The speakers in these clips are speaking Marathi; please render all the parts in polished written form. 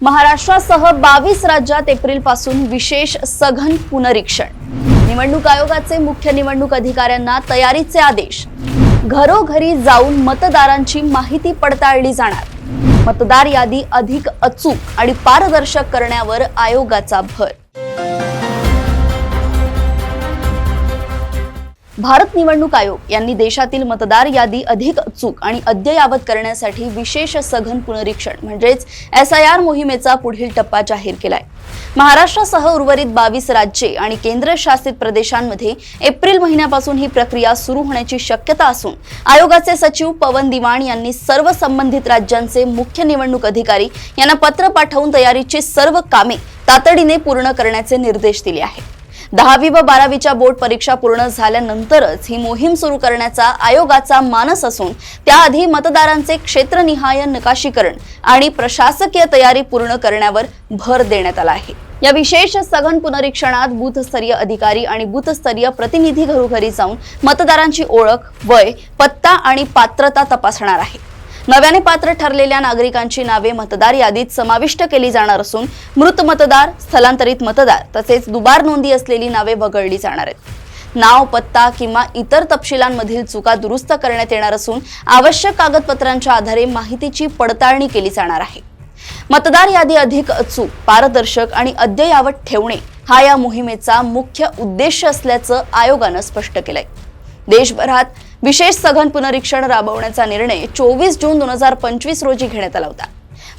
महाराष्ट्रासह 22 राज्यात एप्रिलपासून विशेष सघन पुनरीक्षण। निवडणूक आयोगाचे मुख्य निवडणूक अधिकाऱ्यांना तयारीचे आदेश। घरोघरी जाऊन मतदारांची माहिती पडताळली जाणार। मतदार यादी अधिक अचूक आणि पारदर्शक करण्यावर आयोगाचा भर। भारत निवडणूक आयोग यांनी देशातील मतदार यादी अधिक अचूक आणि अद्ययावत करण्यासाठी विशेष सघन पुनरीक्षण म्हणजेच SIR मोहिमेचा पुढील टप्पा जाहीर केलाय। महाराष्ट्रासह उर्वरित 22 राज्ये आणि केंद्रशासित प्रदेशांमध्ये एप्रिल महिन्यापासून ही प्रक्रिया सुरू होण्याची शक्यता असून आयोगाचे सचिव पवन दिवाण यांनी सर्व संबंधित राज्यांचे मुख्य निवडणूक अधिकारी यांना पत्र पाठवून तयारीची सर्व कामे तातडीने पूर्ण करण्याचे निर्देश दिले आहेत। 10वी व 12वीच्या बोर्ड परीक्षा पूर्ण झाल्यानंतरच ही मोहीम सुरू करण्याचा आयोगाचा मानस असून त्याआधी मतदारांचे क्षेत्रनिहाय नकाशीकरण आणि प्रशासकीय तयारी पूर्ण करण्यावर भर देण्यात आला आहे। या विशेष सघन पुनरीक्षणात बूथस्तरीय अधिकारी आणि बूथस्तरीय प्रतिनिधी घरोघरी जाऊन मतदारांची ओळख, वय, पत्ता आणि पात्रता तपासणार आहे। नव्याने पात्र ठरलेल्या नागरिकांची नावे मतदार यादीत समाविष्ट केली जाणार असून मृत मतदार, स्थलांतरित मतदार तसेच दुबार नोंदी असलेली नावे वगळली जाणार आहेत। नाव, पत्ता किंवा इतर तपशिलांमधील चुका दुरुस्त करण्यात येणार असून आवश्यक कागदपत्रांच्या आधारे माहितीची पडताळणी केली जाणार आहे। मतदार यादी अधिक अचूक, पारदर्शक आणि अद्ययावत ठेवणे हा या मोहिमेचा मुख्य उद्देश असल्याचं आयोगानं स्पष्ट केलंय। देशभरात विशेष सघन पुनरीक्षण राबवण्याचा निर्णय 24 जून 2025 रोजी घेण्यात आला होता।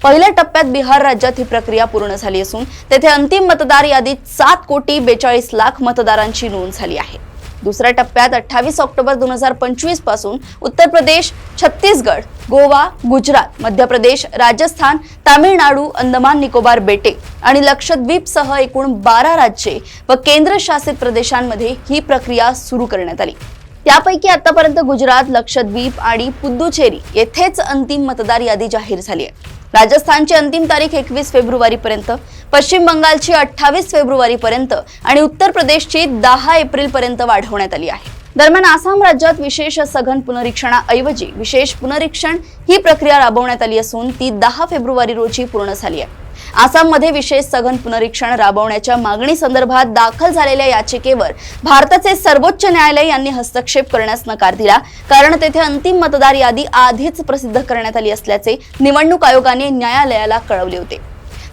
पहिल्या टप्प्यात बिहार राज्यात ही प्रक्रिया पूर्ण झाली असून तेथे अंतिम मतदार यादीत 7,42,00,000 मतदारांची नोंद झाली आहे। दुसऱ्या टप्प्यात 28 ऑक्टोबर 2025 पासून उत्तर प्रदेश, छत्तीसगड, गोवा, गुजरात, मध्य प्रदेश, राजस्थान, तामिळनाडू, अंदमान निकोबार बेटे आणि लक्षद्वीप सह एकूण 12 राज्ये व केंद्रशासित प्रदेशांमध्ये ही प्रक्रिया सुरू करण्यात आली। त्यापैकी आतापर्यंत गुजरात, लक्षद्वीप आणि पुद्दुचेरी येथेच अंतिम मतदार यादी जाहीर झाली आहे। राजस्थानची अंतिम तारीख 21 फेब्रुवारी पर्यंत, पश्चिम बंगालची 28 फेब्रुवारी पर्यंत आणि उत्तर प्रदेशची 10 एप्रिल पर्यंत वाढवण्यात आली आहे। दरम्यान आसाम राज्यात विशेष सघन पुनरीक्षणाऐवजी विशेष पुनरीक्षण ही प्रक्रिया राबवण्यात आली असून ती 10 फेब्रुवारी रोजी पूर्ण झाली आहे। आसाममध्ये विशेष सघन पुनरीक्षण राबवण्याच्या मागणी संदर्भात दाखल झालेल्या याचिकेवर भारताचे सर्वोच्च न्यायालय यांनी हस्तक्षेप करण्यास नकार दिला, कारण तेथे अंतिम मतदार यादी आधीच प्रसिद्ध करण्यात आली असल्याचे निवडणूक आयोगाने न्यायालयाला कळवले होते।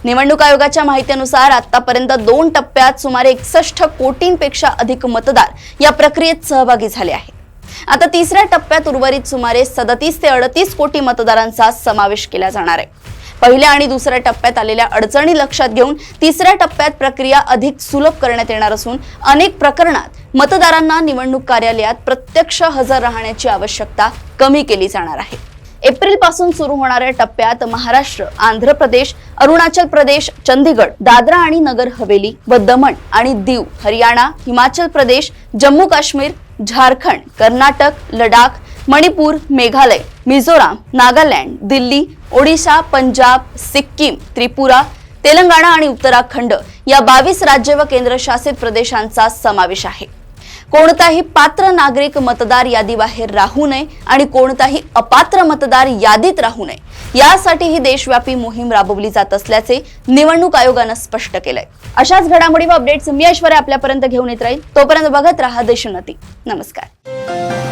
निवडणूक आयोगाच्या माहितीनुसार आतापर्यंत 2 टप्प्यात सुमारे 61 कोटींपेक्षा अधिक मतदार या प्रक्रियेत सहभागी झाले आहेत। आता तिसऱ्या टप्प्यात उर्वरित सुमारे 37 ते 38 कोटी मतदारांचा समावेश केला जाणार आहे। पहिल्या आणि दुसऱ्या टप्प्यात आलेल्या अडचणी लक्षात घेऊन तिसऱ्या टप्प्यात प्रक्रिया अधिक सुलभ करण्यात येणार असून अनेक प्रकरणात मतदारांना निवडणूक कार्यालयात प्रत्यक्ष हजर राहण्याची आवश्यकता कमी केली जाणार आहे। एप्रिल पासून सुरू होणाऱ्या टप्प्यात महाराष्ट्र, आंध्र प्रदेश, अरुणाचल प्रदेश, चंदीगड, दादरा आणि नगर हवेली व दमण आणि दीव, हरियाणा, हिमाचल प्रदेश, जम्मू काश्मीर, झारखंड, कर्नाटक, लडाख, मणिपूर, मेघालय, मिझोराम, नागालँड, दिल्ली, ओडिशा, पंजाब, सिक्कीम, त्रिपुरा, तेलंगणा आणि उत्तराखंड या 22 राज्ये व केंद्रशासित प्रदेशांचा समावेश आहे। कोणताही पात्र नागरिक मतदार यादीबाहेर राहू नये आणि कोणताही अपात्र मतदार यादीत राहू नये यासाठी ही देशव्यापी मोहीम राबवली जात असल्याचे निवडणूक आयोगाने स्पष्ट केलंय। अशाच घडामोडी व अपडेट्स मी ऐश्वर्या आपल्यापर्यंत घेऊन येत राहील। तोपर्यंत बघत रहा देशोन्नती। नमस्कार।